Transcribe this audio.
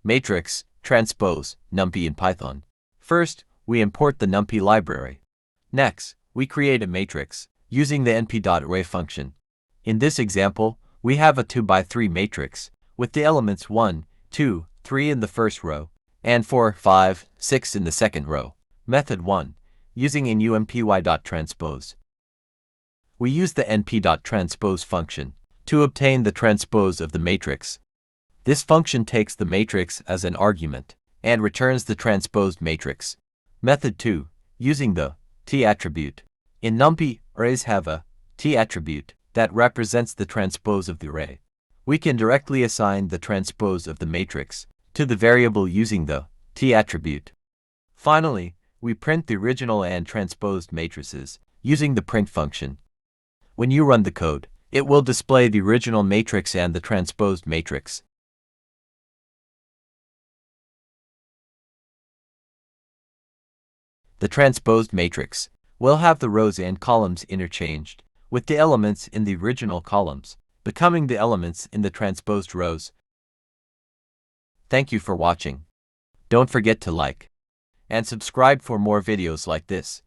Matrix, transpose, numpy in Python. First, we import the numpy library. Next, we create a matrix, using the np.array function. In this example, we have a 2x3 matrix, with the elements 1, 2, 3 in the first row, and 4, 5, 6 in the second row. Method 1. Using in numpy.transpose. We use the np.transpose function to obtain the transpose of the matrix. This function takes the matrix as an argument and returns the transposed matrix. Method 2. Using the t attribute. In numpy, arrays have a t attribute that represents the transpose of the array. We can directly assign the transpose of the matrix to the variable using the t attribute. Finally, we print the original and transposed matrices using the print function. When you run the code, it will display the original matrix and the transposed matrix. The transposed matrix will have the rows and columns interchanged, with the elements in the original columns becoming the elements in the transposed rows. Thank you for watching. Don't forget to like and subscribe for more videos like this.